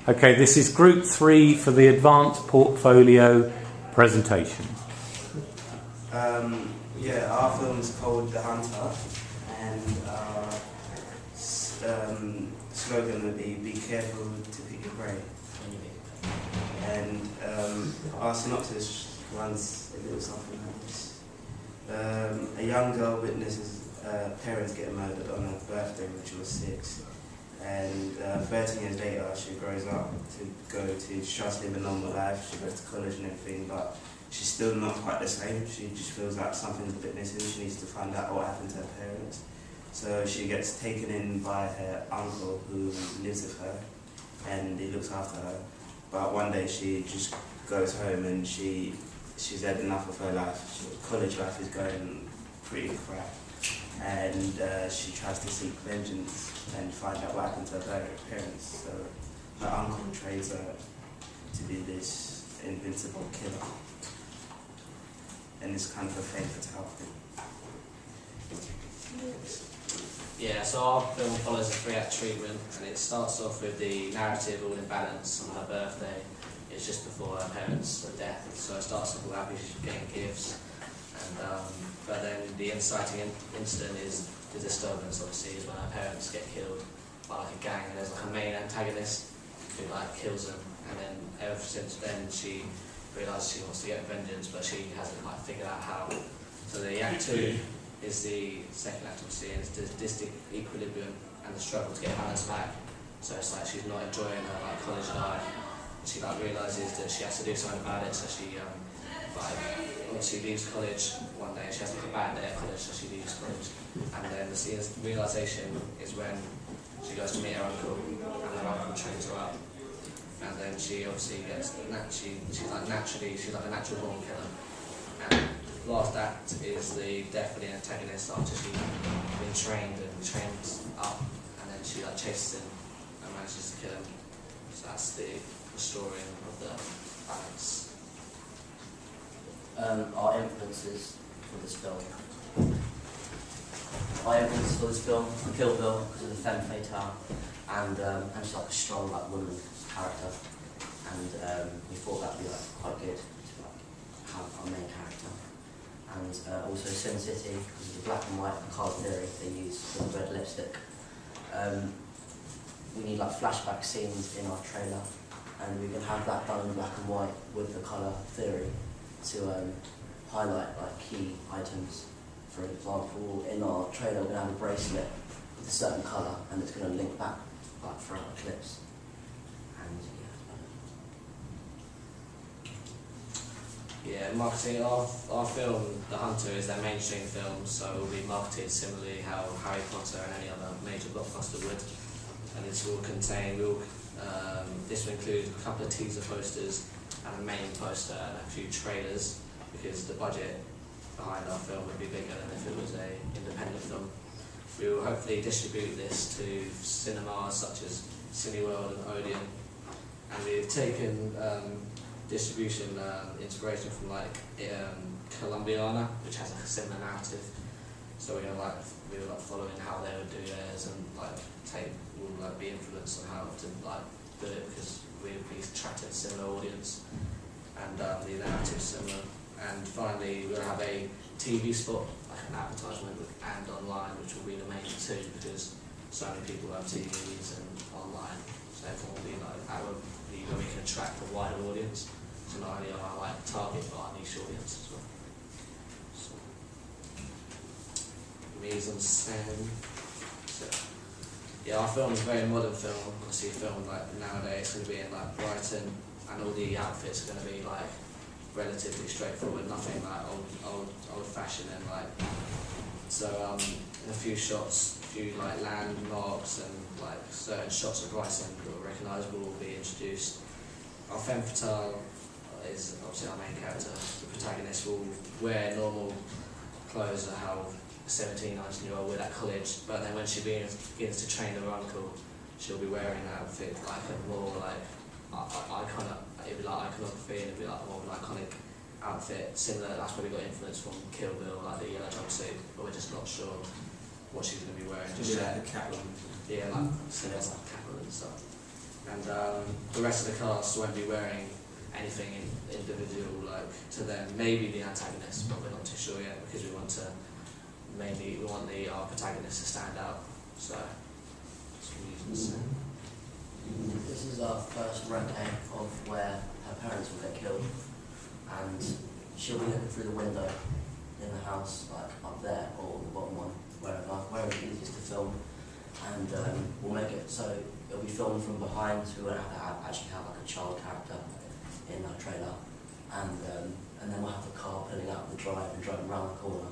Okay, this is Group 3 for the Advanced Portfolio presentation. Our film is called The Hunter, and our slogan would be careful to pick your prey. And our synopsis runs a little something like this. A young girl witnesses parents get murdered on her birthday when she was 6. And 13 years later, she grows up to go to try to live a normal life. She goes to college and everything, but she's still not quite the same. She just feels like something's a bit missing. She needs to find out what happened to her parents. So she gets taken in by her uncle who lives with her, and he looks after her. But one day she just goes home and she's had enough of her life. College life is going pretty crap. And she tries to seek vengeance and find out what happened to her parents. So her uncle trains her to be this invincible killer. And it's kind of a fate fatale thing. Yeah, so our film follows a 3-act treatment, and it starts off with the narrative all in balance on her birthday. It's just before her parents' death, so it starts off with happy she's getting gifts. And but then the inciting incident is the disturbance, obviously, is when her parents get killed by like a gang, and there's like a main antagonist who like kills them, and then ever since then she realises she wants to get vengeance, but she hasn't like figured out how. So the act 2 is the second act, obviously, and it's the distinct equilibrium and the struggle to get balance back. So it's like she's not enjoying her like college life. She like realises that she has to do something about it, so she obviously leaves college one day. She has like a bad day at college, so she leaves college. And then the realisation is when she goes to meet her uncle, and her uncle trains her up. And then she obviously gets she's like a natural born killer. And the last act is the death of the antagonist after she's been trained up, and then she like chases him and manages to kill him. So that's the story of the balance. Our influences for this film. My influences for this film are Kill Bill because of the femme fatale, and she's like a strong like woman character, and we thought that'd be like quite good to like have our main character, and also Sin City because of the black and white and colour theory they use with the red lipstick. We need like flashback scenes in our trailer, and we can have that done in black and white with the colour theory to highlight like key items. For example, in our trailer we're going to have a bracelet with a certain colour, and it's going to link back like throughout the clips. And yeah, marketing. Our film, The Hunter, is their mainstream film, so it will be marketed similarly how Harry Potter and any other major blockbuster would. And this will include a couple of teaser posters and a main poster and a few trailers, because the budget behind our film would be bigger than if it was an independent film. We will hopefully distribute this to cinemas such as Cineworld and Odeon, and we've taken distribution inspiration from like Columbiana, which has a similar narrative. So we were following how they would do theirs, and we'll be influenced on how to do it, because we'll be attracting a similar audience, and the narrative's similar. And finally, we're going to have a TV spot, like an advertisement, and online, which will be the main two, because so many people have TVs and online, so everyone will be like, we can attract a wider audience, so not only our target, but our niche audience as well. So, mise en scène. So, yeah, our film is a very modern film. Obviously, filmed nowadays, it's going to be in Brighton, and all the outfits are going to be relatively straightforward, nothing old fashioned, and so in a few shots, a few landmarks and certain shots of Brighton that are recognisable will be introduced. Our femme fatale is obviously our main character. The protagonist will wear normal clothes of how a 17, 19-year-old would at college, but then when she begins to train her uncle, she'll be wearing that outfit a more it'd be iconography, and it'd be a more iconic outfit, similar. That's where we got influence from Kill Bill, the yellow jumpsuit, but we're just not sure what she's going to be wearing just yet. The cap on. Yeah, similar cap on and stuff. and the rest of the cast won't be wearing anything individual like to them. Maybe the antagonist, but we're not too sure yet because we want our protagonist to stand out. So that's what we're using the same. This is our first recce of where her parents will get killed, and she'll be looking through the window in the house, like up there or the bottom one, wherever it's easiest to film. And we'll make it so it'll be filmed from behind, so we won't have to actually have like a child character in our trailer. And then we'll have the car pulling out the drive and driving around the corner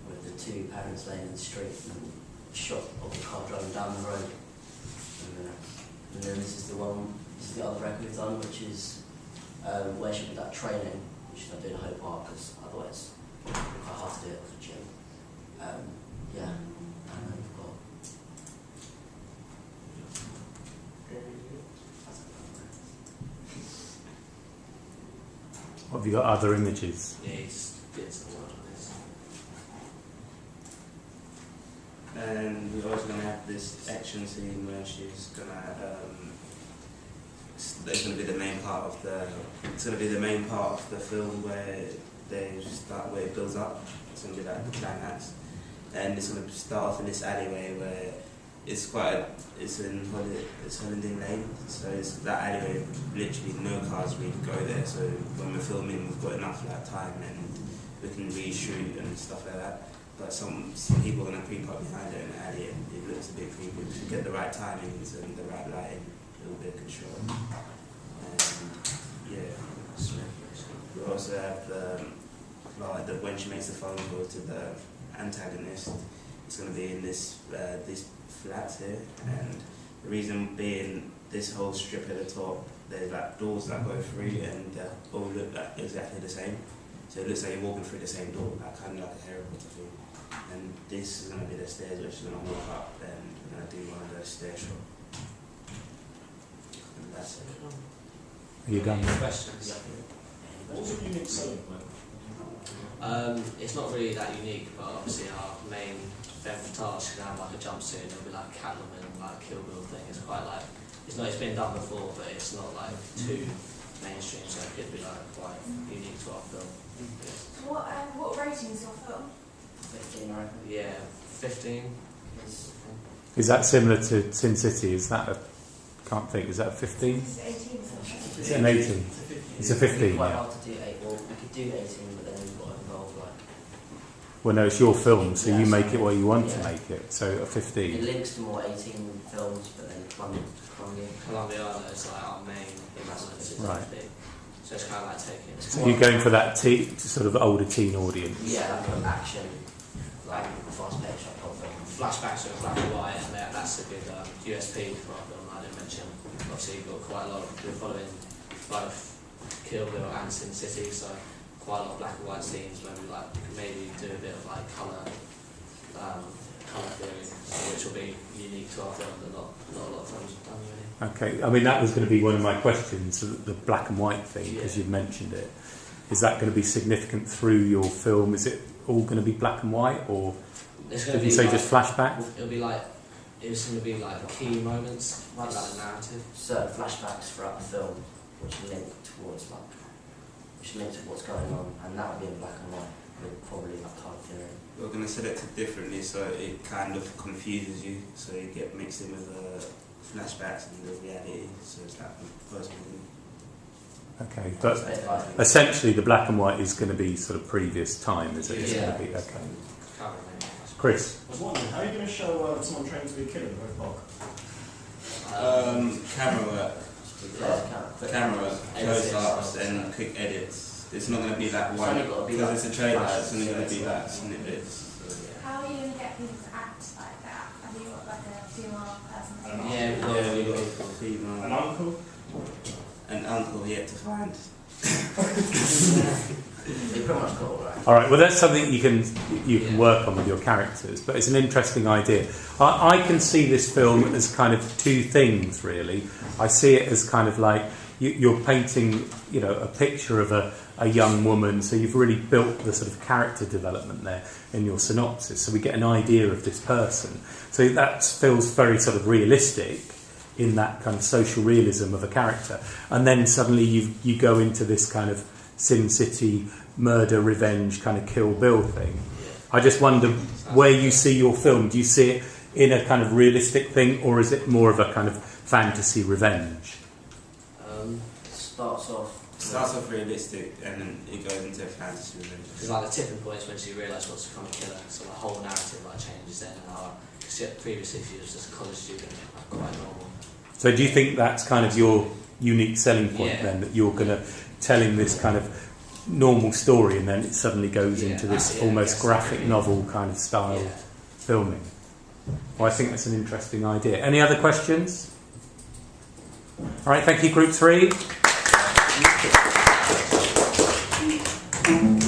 with the two parents laying in the street and a shot of the car driving down the road. And then this is the other record we've done, which is where she'll be like training, which she's not doing a whole part because otherwise it's quite hard to do it with a gym. Yeah, and then we've got. Have you got other images? Yeah, he's getting some word on this. And we're also going to have this action scene where she's going to. It's going to be the main part of the. It's going to be the main part of the film where where it builds up. It's going to be like the climax, and it's going to start off in this alleyway where it's Hollingdon Lane, so it's that alleyway. Literally, no cars really go there. So when we're filming, we've got enough time and we can reshoot and stuff like that. But some people are going to creep up behind it in the alley, and it looks a bit creepy. If you get the right timings and the right lighting, it'll be a good shot. And yeah, we also have when she makes the phone call to the antagonist, it's going to be in this flat here, and the reason being this whole strip at the top, there's like doors that go through and all look like exactly the same. So it looks like you're walking through the same door, kind of like a Harry Potter thing. And this is going to be the stairs where she's going to walk up, and we're going to do one of those stair shots. And that's it. Are you done? Any questions? What's a unique selling point? It's not really that unique, but obviously our main femme fatale, she's gonna have like a jumpsuit, and it'll be like Catwoman, like Kill Bill thing. It's quite like it's been done before, but it's not like too mainstream, so it could be like quite unique to our film. What rating is your film? 15, I reckon. Yeah, 15. Is that similar to Sin City? Is that can't think. Is that a 15? It's 18 something. It's an 18. It's a 15. It's quite Yeah. hard to do 8. Well, we could do 18, but then we've got to involve like. Well, no, it's your film, so Yeah, you so- make it where you want to yeah. make it. So a It 15. links to more 18 films, but then Columbia. Colombiana is like our main influence. Right. So it's kind of like taking. So you're going for that sort of older teen audience. Yeah, like an action, like fast-paced like whole film. Flashbacks are black and white, and that's a good USP for our film. I didn't mention. Obviously, you've got quite a lot. We're following both Kill Bill and Sin City, so quite a lot of black and white scenes where we like maybe do a bit of like colour theory, which will be unique to our film, but not a lot of films have done really. Okay, I mean that was going to be one of my questions, the black and white thing, because you've mentioned it. Is that going to be significant through your film? Is it all going to be black and white, or It's did gonna you be say like, just flashbacks? It's going to be like key moments, like the narrative. Certain flashbacks throughout the film, which link towards what's going on, and that would be in black and white, with probably like colour theory. We're going to select it differently so it kind of confuses you, so you get mixed in with the flashbacks and the reality, so it's like personal. Okay, but essentially the black and white is going to be sort of previous time, is it? It's Yeah. going to be, okay. Can't remember. Chris? I was wondering, how are you going to show someone training to be a killer in Grove Park? Camera work. Yeah, Camera, Edits. close-ups and quick edits. It's not going to be like It's one, only gotta be because like it's a trailer, flashes, it's only going to be yeah. like snippets. How are you going to get people to act like that? Have you got like a female person? Yeah, Yeah, we got a An female, uncle? an uncle yet to find. They pretty much got all right. All right. Well, that's something you can work on with your characters, but it's an interesting idea. I can see this film as kind of two things, really. I see it as kind of like you're painting, a picture of a young woman, so you've really built the sort of character development there in your synopsis, so we get an idea of this person. So that feels very sort of realistic, in that kind of social realism of a character, and then suddenly you go into this kind of Sin City murder, revenge, kind of Kill Bill thing. I just wonder where you see your film. Do you see it in a kind of realistic thing, or is it more of a kind of fantasy revenge? Starts off realistic and then it goes into fantasy revenge. Because like the tipping point is when she realises what's become a killer, so the whole narrative like changes then. And previously she was just a college student, like, quite normal. So do you think that's kind of your unique selling point Yeah. then, that you're going to telling this kind of normal story and then it suddenly goes into this almost graphic novel kind of style filming? Well, I think that's an interesting idea. Any other questions? All right, thank you, Group 3.